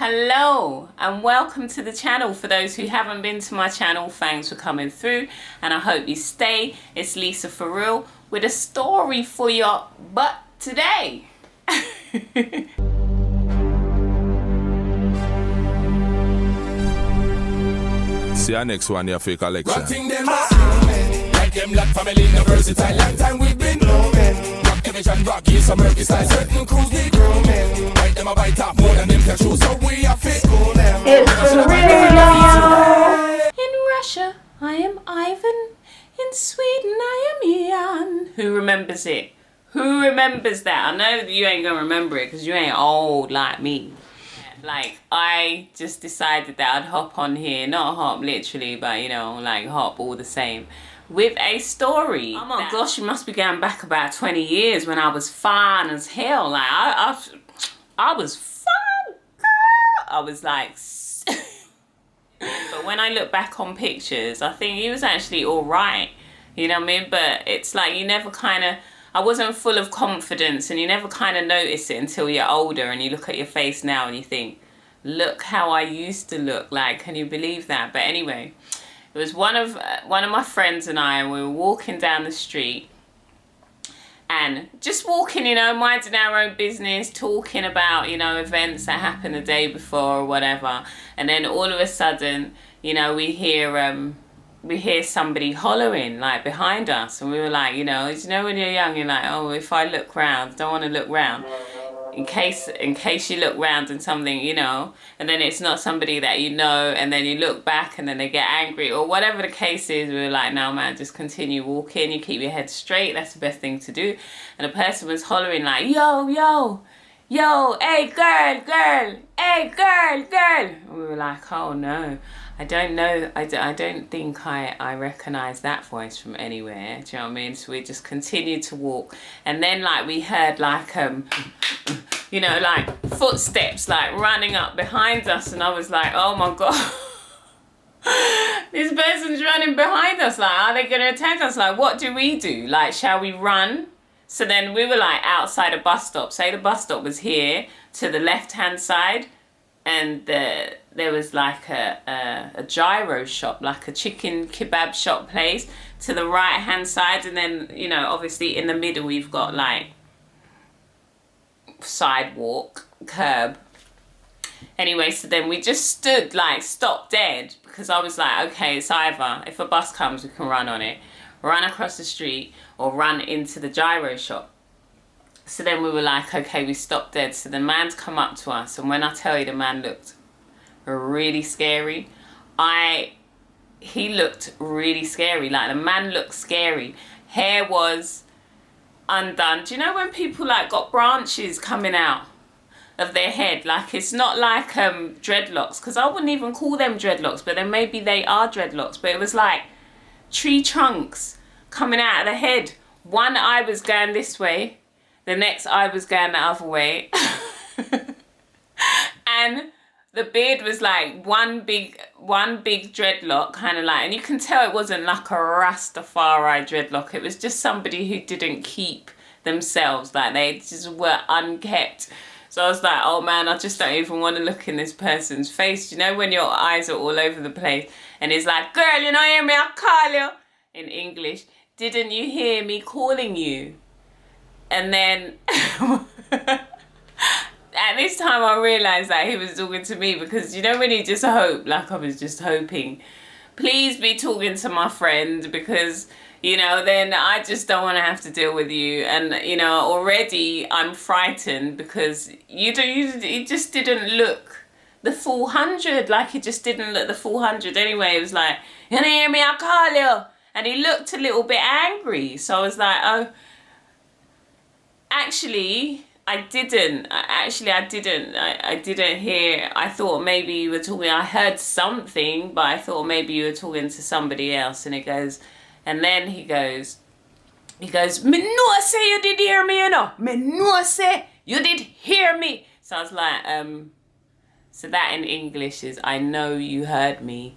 Hello and welcome to the channel. For those who haven't been to my channel, thanks for coming through and I hope you stay. It's Lisa for real with a story for your butt today. See our next one, your fake collection. Rotting them like them black family, no versatile. Long time we've been blooming. Rock division, rock, here's some murky style. Certain crews need grooming. Bite them a bite off more than them can show. So we are fit. It's for real. In Russia, I am Ivan. In Sweden, I am Jan. Who remembers it? Who remembers that? I know that you ain't gonna remember it because you ain't old like me. Like, I just decided that I'd hop on here, not hop literally, but you know, like hop all the same, with a story. Oh my gosh, you must be going back about 20 years when I was fine as hell. Like, I was fine, girl. I was like, but when I look back on pictures, I think he was actually all right. You know what I mean? But it's like you never kind of, I wasn't full of confidence and you never kind of notice it until you're older and you look at your face now and you think, look how I used to look. Like, can you believe that? But anyway, it was one of my friends and I, and we were walking down the street and just walking, you know, minding our own business, talking about, you know, events that happened the day before or whatever. And then all of a sudden, you know, we hear somebody hollering like behind us, and we were like, you know when you're young, you're like, oh, if I look round, don't want to look round in case you look round and something, you know, and then it's not somebody that you know, and then you look back and then they get angry or whatever the case is. We were like, no man, just continue walking, you keep your head straight, that's the best thing to do. And the person was hollering like, yo, hey girl, hey girl. And we were like, oh no, I don't know, I don't think I recognise that voice from anywhere. Do you know what I mean? So we just continued to walk, and then like we heard like you know, like footsteps like running up behind us, and I was like, oh my god, this person's running behind us. Like, are they going to attack us? Like, what do we do? Like, shall we run? So then we were like outside a bus stop. Say the bus stop was here to the left hand side, and there was like a gyro shop, like a chicken kebab shop place to the right hand side, and then, you know, obviously in the middle we've got like sidewalk, curb. Anyway, so then we just stood, like stopped dead, because I was like, okay, it's either if a bus comes we can run on it, run across the street, or run into the gyro shop. So then we were like, okay, we stopped dead. So the man's come up to us, and when I tell you the man looked really scary, he looked really scary. Like, the man looked scary. Hair was undone. Do you know when people like got branches coming out of their head? Like, it's not like dreadlocks, because I wouldn't even call them dreadlocks, but then maybe they are dreadlocks. But it was like tree trunks coming out of the head. One eye was going this way, the next eye was going the other way. And the beard was like one big dreadlock, kind of like, and you can tell it wasn't like a Rastafari dreadlock. It was just somebody who didn't keep themselves, like they just were unkept. So I was like, oh man, I just don't even want to look in this person's face. You know when your eyes are all over the place, and it's like, girl, you know, hear me, I call you in English. Didn't you hear me calling you? And then at this time I realised that he was talking to me, because you know when you just hope, like I was just hoping, please be talking to my friend, because, you know, then I just don't want to have to deal with you. And, you know, already I'm frightened because you just didn't look the full 100. Like, it just didn't look the full 100. Anyway, it was like, you don't hear me, I'll call you. And he looked a little bit angry. So I was like, oh, actually, I didn't. I didn't hear. I thought maybe you were talking. I heard something, but I thought maybe you were talking to somebody else. And then he goes, me no say you did hear me, you know. Me no say you did hear me. So I was like, so that in English is, I know you heard me.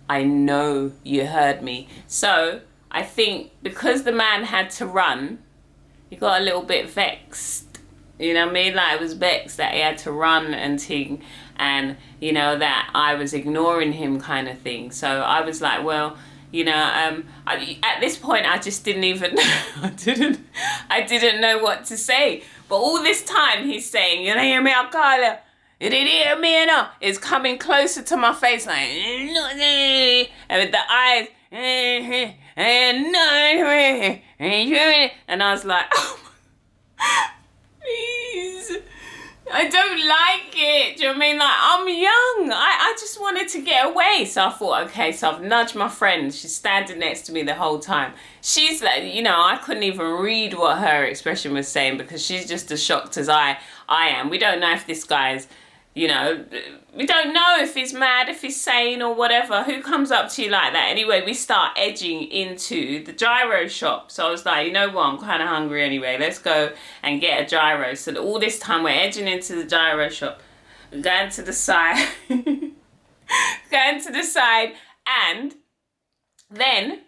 I know you heard me. So I think because the man had to run, he got a little bit vexed. You know what I mean? Like, I was vexed that he had to run and ting, and, you know, that I was ignoring him kind of thing. So I was like, well, you know, at this point, I just didn't even, I didn't know what to say. But all this time, he's saying, you know, hear me, I'll call you. You didn't hear me, you know? It's coming closer to my face, like, and with the eyes, and I was like, oh, please. I don't like it. Do you know what I mean? Like, I'm young. I just wanted to get away. So I thought, okay, so I've nudged my friend. She's standing next to me the whole time. She's like, you know, I couldn't even read what her expression was saying because she's just as shocked as I am. We don't know if this guy's, you know, we don't know if he's mad, if he's sane or whatever. Who comes up to you like that? Anyway, we start edging into the gyro shop. So I was like, you know what, I'm kind of hungry anyway. Let's go and get a gyro. So all this time we're edging into the gyro shop, going to the side, going to the side, and then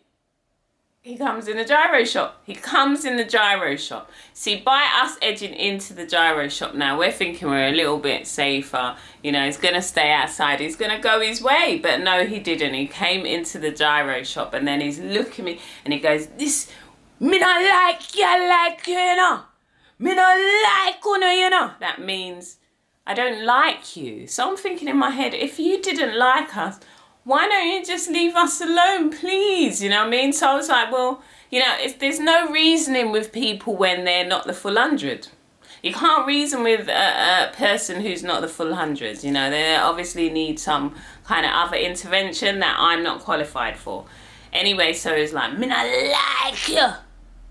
he comes in the gyro shop. He comes in the gyro shop. See, by us edging into the gyro shop now, we're thinking we're a little bit safer. You know, he's going to stay outside. He's going to go his way. But no, he didn't. He came into the gyro shop and then he's looking at me and he goes, this, me not like you like you, you know. Me not like you know. That means I don't like you. So I'm thinking in my head, if you didn't like us, why don't you just leave us alone, please? You know what I mean? So I was like, well, you know, there's no reasoning with people when they're not the full 100. You can't reason with a person who's not the full 100. You know, they obviously need some kind of other intervention that I'm not qualified for. Anyway, so it's like, me not like you.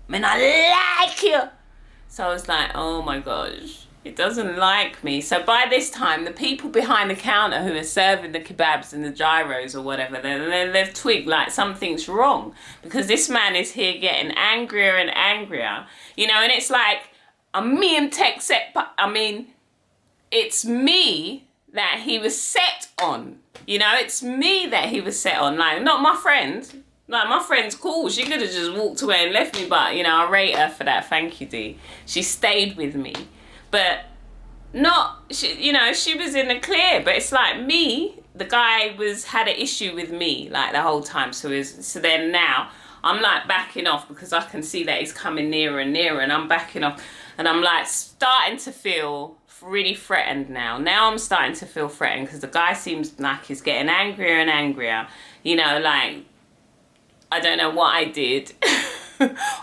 Me not like you. So I was like, oh my gosh. It doesn't like me. So by this time, the people behind the counter who are serving the kebabs and the gyros or whatever, they've twigged like something's wrong because this man is here getting angrier and angrier. You know, and it's like, it's me that he was set on. You know, it's me that he was set on. Like, not my friend. Like, my friend's cool. She could have just walked away and left me. But, you know, I rate her for that. Thank you, Dee. She stayed with me. But she was in the clear. But it's like me, the guy had an issue with me like the whole time. So then now I'm like backing off because I can see that he's coming nearer and nearer, and I'm backing off, and I'm like starting to feel really threatened now. Now I'm starting to feel threatened because the guy seems like he's getting angrier and angrier. You know, like, I don't know what I did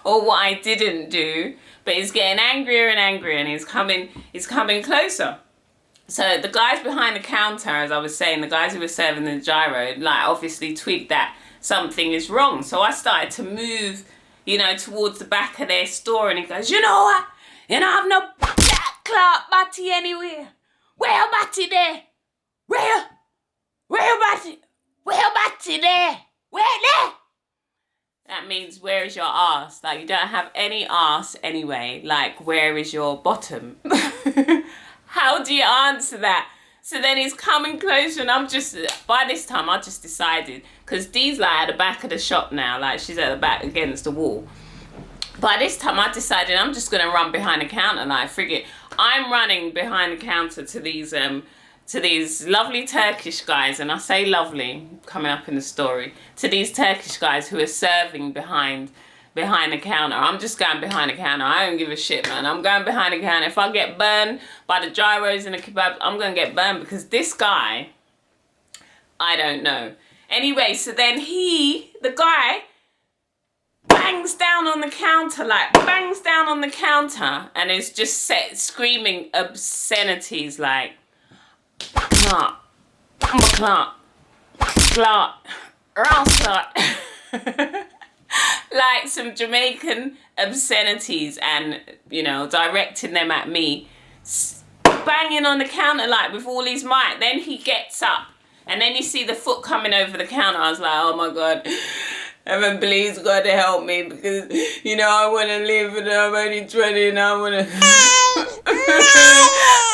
or what I didn't do. But he's getting angrier and angrier, and he's coming closer. So the guys behind the counter, as I was saying, the guys who were serving the gyro, like, obviously twigged that something is wrong. So I started to move, you know, towards the back of their store, and he goes, you know what? You don't have no black clock batty anywhere. Where your batty there? Where your batty? Where your batty there? Where there? That means, where is your arse? Like, you don't have any arse anyway. Like, where is your bottom? How do you answer that? So then he's coming closer, and by this time, I just decided, because Dee's like at the back of the shop now, like she's at the back against the wall. By this time, I decided I'm just going to run behind the counter, like, frigate. I'm running behind the counter to these lovely Turkish guys, and I say lovely, coming up in the story, to these Turkish guys who are serving behind the counter. I'm just going behind the counter. I don't give a shit, man. I'm going behind the counter. If I get burned by the gyros and the kebabs, I'm going to get burned because this guy, I don't know. Anyway, so then the guy, bangs down on the counter, and is just screaming obscenities like, like some Jamaican obscenities, and, you know, directing them at me, banging on the counter like with all his might. Then he gets up, and then you see the foot coming over the counter. I was like, oh my God, heaven, please God to help me, because, you know, I want to live, and I'm only 20, and I want to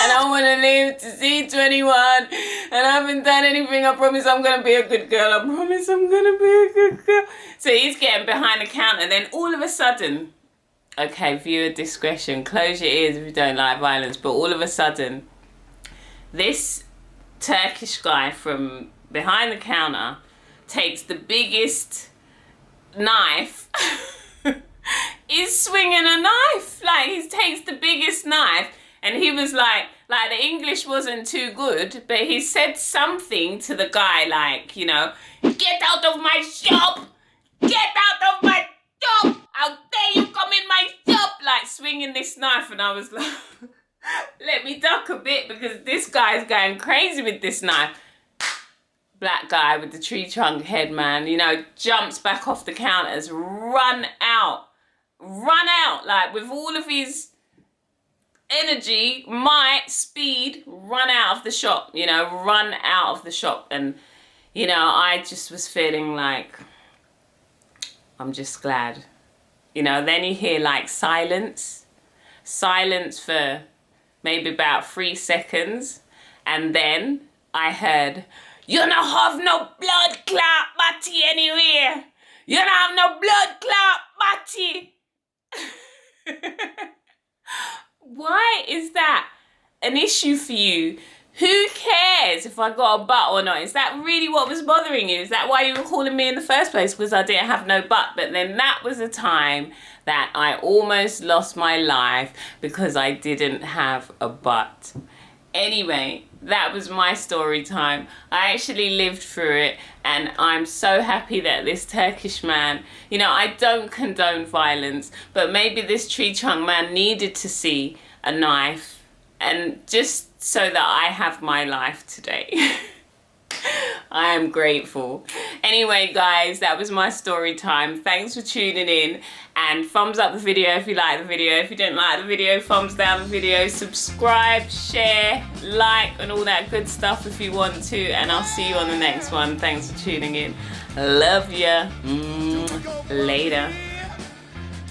and I want to live to see 21, and I haven't done anything. I promise I'm going to be a good girl. I promise I'm going to be a good girl. So he's getting behind the counter, and then all of a sudden, okay, viewer discretion, close your ears if you don't like violence, but all of a sudden, this Turkish guy from behind the counter takes the biggest knife. He's swinging a knife. Like, he takes the biggest knife, and he was like the English wasn't too good, but he said something to the guy like, you know, get out of my shop! Get out of my shop! How dare you come in my shop! Like, swinging this knife, and I was like, let me duck a bit because this guy's going crazy with this knife. Black guy with the tree trunk head, man, you know, jumps back off the counters, run out, like with all of his energy, might, speed, run out of the shop, you know, run out of the shop. And, you know, I just was feeling like, I'm just glad. You know, then you hear like silence for maybe about 3 seconds. And then I heard, you don't have no blood clot, Matty, anywhere. You don't have no blood clot, Matty. Why is that an issue for you? Who cares if I got a butt or not? Is that really what was bothering you? Is that why you were calling me in the first place? Because I didn't have no butt. But then that was a time that I almost lost my life because I didn't have a butt. Anyway, that was my story time. I actually lived through it, and I'm so happy that this Turkish man, you know, I don't condone violence, but maybe this tree trunk man needed to see a knife, and just so that I have my life today. I am grateful. Anyway, guys, that was my story time. Thanks for tuning in, and thumbs up the video if you like the video. If you didn't like the video, thumbs down the video. Subscribe, share, like, and all that good stuff if you want to, and I'll see you on the next one. Thanks for tuning in. Love ya. Later.